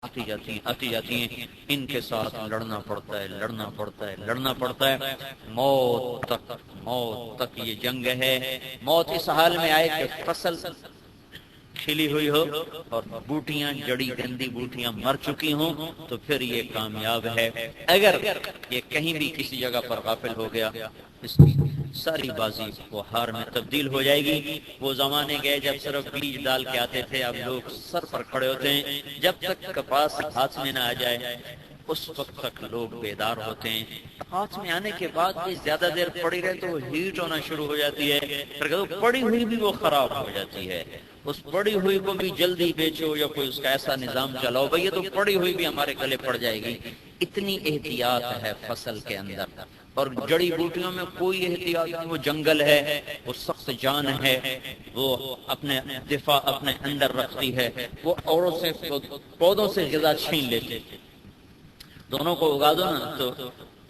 آتی جاتی ہیں، ان کے ساتھ لڑنا پڑتا ہے، لڑنا پڑتا ہے موت تک یہ جنگ ہے۔ موت اس حال میں آئے کہ فصل کھلی ہوئی ہو اور بوٹیاں جڑی گندی بوٹیاں مر چکی ہوں تو پھر یہ کامیاب ہے۔ اگر یہ کہیں بھی کسی جگہ پر غافل ہو گیا، اس کی ساری بازی وہ ہار میں تبدیل ہو جائے گی۔ وہ زمانے گئے جب صرف بیج ڈال کے آتے تھے، اب لوگ سر پر کھڑے ہوتے ہیں۔ جب تک کپاس ہاتھ میں نہ آ جائے اس وقت تک لوگ بیدار ہوتے ہیں۔ ہاتھ میں آنے کے بعد بھی زیادہ دیر پڑی رہے تو وہ ہیٹ ہونا شروع ہو جاتی ہے، پھر پڑی ہوئی بھی وہ خراب ہو جاتی ہے۔ اس پڑی ہوئی کو بھی جلدی بیچو یا کوئی اس کا ایسا نظام چلاؤ بھئی، یہ تو پڑی ہوئی بھی ہمارے گلے پڑ جائے گی۔ اتنی احتیاط ہے فصل کے اندر، اور جڑی بوٹیوں میں کوئی احتیاط نہیں۔ وہ جنگل ہے، وہ سخت جان ہے، وہ اپنے دفاع اپنے اندر رکھتی ہے، وہ اوروں سے پودوں سے غذا چھین لیتی ہے۔ دونوں کو اگا دو نا تو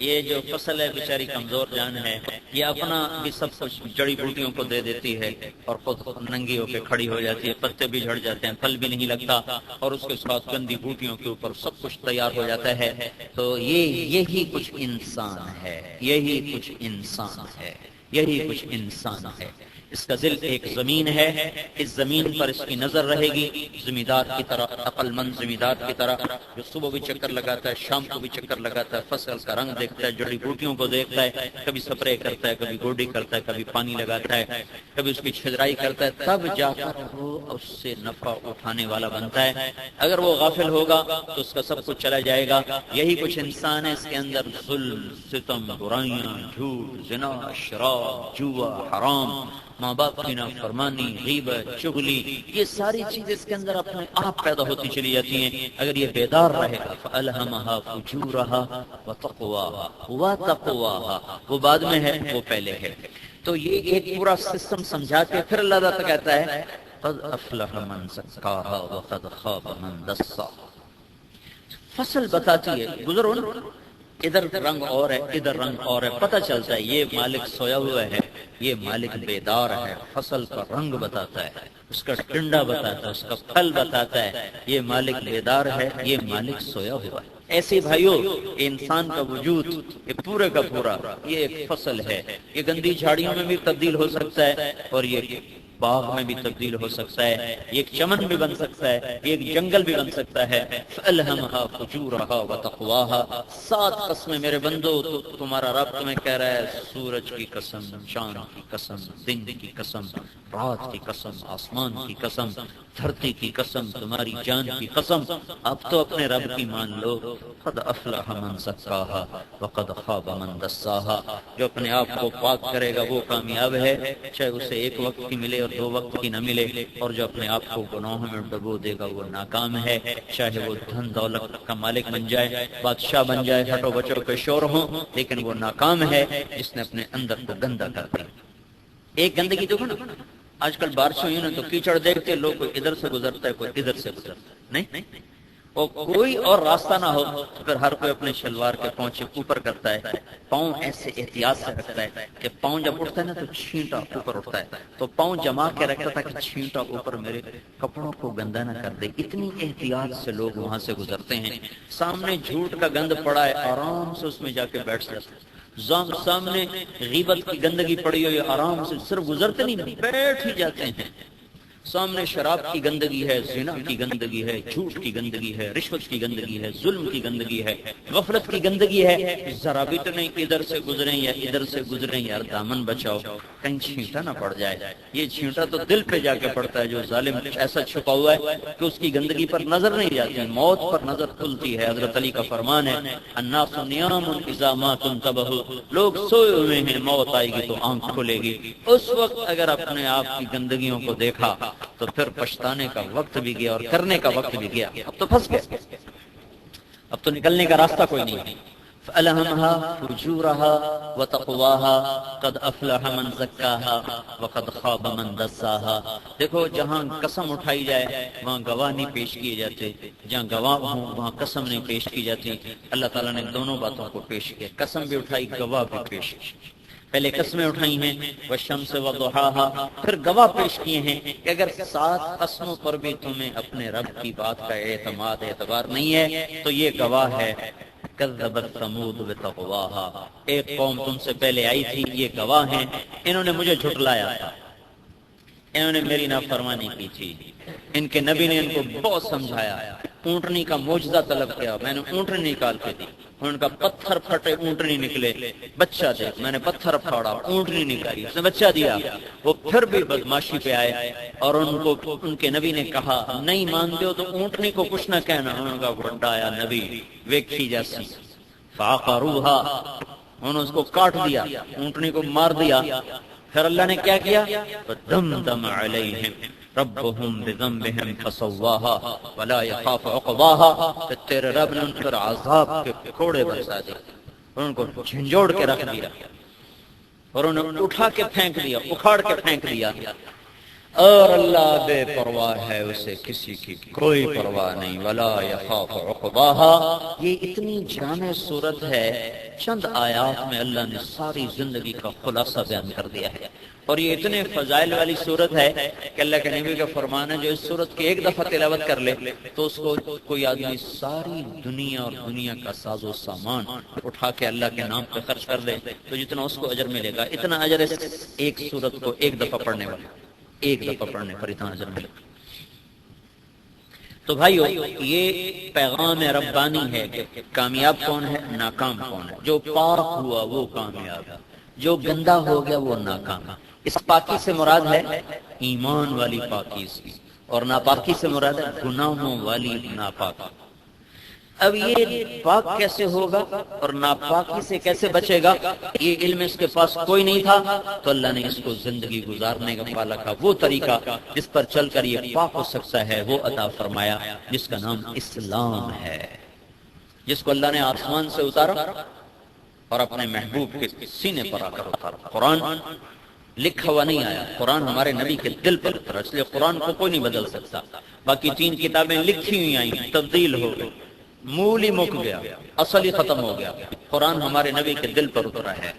یہ جو فصل ہے بیچاری کمزور جان ہے، یہ اپنا بھی سب کچھ جڑی بوٹیوں کو دے دیتی ہے اور خود ننگی ہو کے کھڑی ہو جاتی ہے، پتے بھی جھڑ جاتے ہیں، پھل بھی نہیں لگتا، اور اس کے ساتھ گندی بوٹیوں کے اوپر سب کچھ تیار ہو جاتا ہے۔ تو یہی کچھ انسان ہے، یہی کچھ انسان ہے، یہی کچھ انسان ہے۔ اس کا دل ایک زمین ہے، اس زمین پر اس کی نظر رہے گی زمیندار کی طرح، عقل مند زمیندار کی طرح، جو صبح بھی چکر لگاتا ہے، شام کو بھی چکر لگاتا ہے، فصل کا رنگ دیکھتا ہے، جڑی بوٹیوں کو دیکھتا ہے، کبھی سپرے کرتا ہے، کبھی گوڈی کرتا ہے، کبھی پانی لگاتا ہے، کبھی اس کی چھجرائی کرتا ہے، تب جا کر وہ اس سے نفع اٹھانے والا بنتا ہے۔ اگر وہ غافل ہوگا تو اس کا سب کچھ چلا جائے گا۔ یہی کچھ انسان ہے، اس کے اندر ظلم، ستم، برائیاں، جھوٹ، زنا، شراب، جوا، حرام، ماں باپ کی نافرمانی، غیبت، چغلی، یہ ساری چیزیں اس کے اندر اپنے آپ پیدا ہوتی چلی جاتی ہیں۔ اگر یہ بیدار رہے گا فَأَلْهَمَهَا فُجُورَهَا وَتَقْوَاهَا وَتَقْوَاهَا، وہ بعد میں ہے، وہ پہلے ہے۔ تو یہ ایک پورا سسٹم سمجھا کے پھر اللہ تعالیٰ کہتا ہے قَدْ أَفْلَحَ مَنْ زَكَّاهَا وَقَدْ خَابَ مَنْ دَسَّاهَا۔ فصل بتاتی ہے، گزرو نا، ادھر رنگ اور ہے، ادھر رنگ اور ہے، پتہ چلتا ہے یہ مالک سویا ہوا ہے، یہ مالک بیدار ہے۔ فصل کا رنگ بتاتا ہے، اس کا ٹنڈا بتاتا ہے، اس کا پھل بتاتا ہے، یہ مالک بیدار ہے، یہ مالک سویا ہوا ہے۔ ایسے بھائیوں، انسان کا وجود یہ پورے کا پورا یہ ایک فصل ہے۔ یہ گندی جھاڑیوں میں بھی تبدیل ہو سکتا ہے، اور یہ باغ میں بھی تبدیل ہو سکتا ہے، یہ ایک چمن بھی بن سکتا ہے، یہ ایک جنگل بھی بن سکتا ہے۔ فَأَلْهَمَهَا فُجُورَهَا وَتَقْوَاهَا۔ 7 قسمیں میرے بندو، تو تمہارا رب تمہیں کہہ رہا ہے سورج کی قسم، چاند کی قسم، دن کی قسم، رات کی قسم، آسمان کی قسم، دھرتی کی قسم، تمہاری جان کی قسم، اب تو اپنے رب کی مان لو۔ قد افلح من زکاها وقد خاب من دساها۔ جو اپنے آپ کو پاک کرے گا وہ کامیاب ہے، چاہے اسے ایک وقت کی ملے اور 2 وقت کی نہ ملے، اور جو اپنے آپ کو گناہوں میں ڈبو دے گا وہ ناکام ہے، چاہے وہ دھن دولت کا مالک بن جائے، بادشاہ بن جائے، ہٹو بچوں کے شور ہوں، لیکن وہ ناکام ہے جس نے اپنے اندر کو گندا کر دیا۔ ایک گندگی دیکھو نا، آج کل بارشیں ہوئی نا تو کیچڑ دیکھتے لوگ کوئی ادھر سے گزرتا ہے، کوئی ادھر سے گزرتا ہے، نہیں اور کوئی اور راستہ نہ ہو تو پھر ہر کوئی اپنے شلوار کے پونچے اوپر کرتا ہے، پاؤں ایسے احتیاط سے رکھتا ہے کہ پاؤں جب اٹھتا ہے نا تو چھینٹا اوپر اٹھتا ہے، تو پاؤں جما کے رکھتا تھا کہ چھینٹا اوپر میرے کپڑوں کو گندا نہ کر دے۔ اتنی احتیاط سے لوگ وہاں سے گزرتے ہیں۔ سامنے جھوٹ کا گند پڑا ہے، آرام سے اس میں جا کے بیٹھ جاتے ہیں۔ سامنے غیبت کی گندگی پڑی ہوئی، آرام سے صرف گزرتے نہیں، بیٹھ ہی جاتے ہیں۔ سامنے شراب کی گندگی ہے، زنا کی گندگی ہے، جھوٹ کی گندگی ہے، رشوت کی گندگی ہے، ظلم کی گندگی ہے، غفلت کی گندگی ہے، ذرا بھی تو نہیں ادھر سے گزریں یا ادھر سے گزریں، یار دامن بچاؤ کہیں چھینٹا نہ پڑ جائے۔ یہ چھینٹا تو دل پہ جا کے پڑتا ہے، جو ظالم ایسا چھپا ہوا ہے کہ اس کی گندگی پر نظر نہیں جاتی، موت پر نظر کھلتی ہے۔ حضرت علی کا فرمان ہے الناس نیام اذا ما تنتبہ، لوگ سوئے ہوئے ہیں، موت آئے گی تو آنکھ کھلے گی۔ اس وقت اگر اپنے آپ کی گندگیوں کو دیکھا تو پھر پچھتانے کا وقت بھی گیا اور کرنے کا وقت بھی گیا، اب تو پھنس گئے، اب تو نکلنے کا راستہ کوئی نہیں۔ فَأَلْهَمَهَا فُجُورَهَا وَتَقْوَاهَا قَدْ أَفْلَحَ مَنْ زَكَّاهَا وَقَدْ خَابَ مَنْ دَسَّاهَا۔ دیکھو جہاں قسم اٹھائی جائے وہاں گواہ نہیں پیش کیے جاتے، جہاں گواہ ہوں وہاں قسم نہیں پیش کی جاتی۔ اللہ تعالیٰ نے دونوں باتوں کو پیش کیا، قسم بھی اٹھائی، گواہ بھی پیش کی۔ پہلے قسمیں اٹھائی ہیں والشمس وضحاها، پھر گواہ پیش کیے ہیں کہ اگر 7 قسموں پر بھی تمہیں اپنے رب کی بات کا اعتبار نہیں ہے تو یہ گواہ ہے کذبت ثمود بتقواها، ایک قوم تم سے پہلے آئی تھی، یہ گواہ ہیں، انہوں نے مجھے جھٹلایا تھا، انہوں نے میری نافرمانی کی تھی، ان کے نبی نے ان کو بہت سمجھایا، اونٹنی کا معجزہ طلب کیا، میں نے اونٹنی نکال کے دی، ان کا پتھر پھٹے اونٹنی نکلے، بچہ دے، میں نے پتھر پھاڑا اونٹنی نکالی، اس نے بچہ دیا، وہ پھر بھی بدماشی پہ آئے اور ان کے نبی نے کہا نہیں مانتے ہو تو اونٹنی کو کچھ نہ کہنا، انہوں کا بڑا آیا نبی ویکھی جیسی فعقروها، انہوں نے اس کو کاٹ دیا، اونٹنی کو مار دیا، پھر اللہ نے کیا کیا فدمدم علیہم ربهم بذنبهم فسواها ولا يخاف عقباها، کہ تیرے رب نے ان پر عذاب کے کوڑے برسا دیے، ان کو جھنجھوڑ کے رکھ دیا اور انہیں اٹھا کے پھینک دیا، اکھاڑ کے پھینک دیا، اور اللہ بے پرواہ ہے، اسے کسی کی کوئی پرواہ نہیں، ولا یخاف عقباها۔ یہ اتنی جامع صورت ہے، چند آیات میں اللہ نے ساری زندگی کا خلاصہ بیان کر دیا ہے، اور یہ اتنے فضائل والی صورت ہے کہ اللہ کے نبی کا فرمان ہے جو اس صورت کی ایک دفعہ تلاوت کر لے تو اس کو کوئی آدمی ساری دنیا اور دنیا کا ساز و سامان اٹھا کے اللہ کے نام پہ خرچ کر دے تو جتنا اس کو اجر ملے گا، اتنا اجر اس ایک صورت کو ایک دفعہ پڑھنے والا، ایک دفعہ پڑھنے پر اتنا اجر ملے گا۔ تو بھائیو، یہ پیغام ربانی ہے کہ کامیاب کون ہے، ناکام کون ہے۔ جو پاک ہوا وہ کامیاب ہے، جو گندا ہو گیا وہ ناکام ہے۔ اس پاکی سے مراد ہے ایمان والی پاکیزگی، اور ناپاکی سے مراد ہے گناہوں والی ناپاکی۔ اب یہ پاک کیسے ہوگا اور ناپاکی سے کیسے بچے گا، یہ علم اس کے پاس کوئی نہیں تھا، تو اللہ نے اس کو زندگی گزارنے کا والا کا وہ طریقہ جس پر چل کر یہ پاک ہو سکتا ہے وہ عطا فرمایا، جس کا نام اسلام ہے، جس کو اللہ نے آسمان سے اتارا اور اپنے محبوب کے سینے پر آ کر اتارا۔ قرآن لکھا ہوا نہیں آیا، قرآن ہمارے نبی کے دل پر اترا، اس لیے قرآن کو کوئی نہیں بدل سکتا۔ باقی 3 کتابیں لکھی ہوئی آئیں، تبدیل ہو گئی، مول ہی مک گیا، اصل ہی ختم ہو گیا۔ قرآن ہمارے نبی کے دل پر اترا ہے،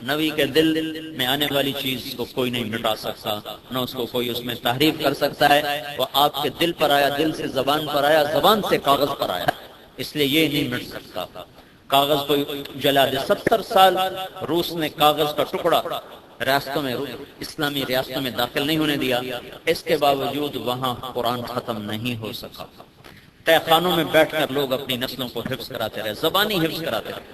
نبی کے دل میں آنے والی چیز کو کوئی نہیں مٹا سکتا، نہ اس کو کوئی اس میں تحریف کر سکتا ہے۔ وہ آپ کے دل پر آیا، دل سے زبان پر آیا، زبان سے کاغذ پر آیا، اس لیے یہ نہیں مٹ سکتا۔ کاغذ کو جلا دے، 70 سال روس نے کاغذ کا ٹکڑا ریاستوں میں، اسلامی ریاستوں میں داخل نہیں ہونے دیا، اس کے باوجود وہاں قرآن ختم نہیں ہو سکا۔ تہ خانوں میں بیٹھ کر لوگ اپنی نسلوں کو حفظ کراتے رہے، زبانی حفظ کراتے رہے۔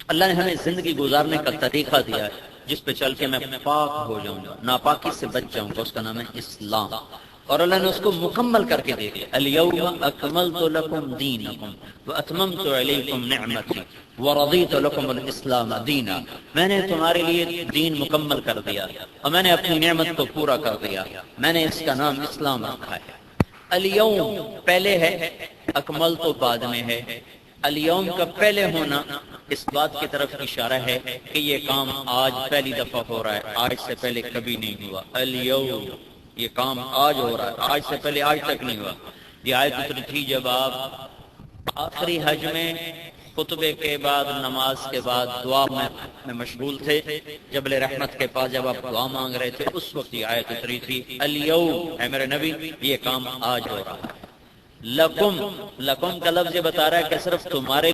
اللہ نے ہمیں زندگی گزارنے کا طریقہ دیا ہے جس پہ چل کے میں پاک ہو جاؤں گا، ناپاکی سے بچ جاؤں گا، اس کا نام ہے اسلام، اور اللہ نے اس کو مکمل کر کے دے دیا۔ الیوم اکملت لکم دینکم واتممت علیکم نعمتی ورضیت لکم الاسلام دینا، میں نے تمہارے لیے دین مکمل کر دیا اور میں نے اپنی نعمت کو پورا کر دیا، میں نے اس کا نام اسلام رکھا ہے۔ الیوم پہلے ہے، اکملت بعد میں ہے۔ الیوم کا پہلے ہونا اس بات کی طرف اشارہ ہے کہ یہ کام آج پہلی دفعہ ہو رہا ہے، آج سے پہلے کبھی نہیں ہوا۔ الیوم یہ کام آج ہو رہا ہے، آج سے پہلے آج تک نہیں ہوا۔ یہ آیت اتری تھی جب آپ آخری حج میں خطبے کے بعد، نماز کے بعد دعا میں مشغول تھے، جبل رحمت کے پاس جب آپ دعا مانگ رہے تھے، اس وقت یہ آیت اتری تھی، الیوم اے میرے نبی یہ کام آج ہو رہا ہے۔ لکم، لکم کا لفظ یہ بتا رہا ہے کہ صرف تمہارے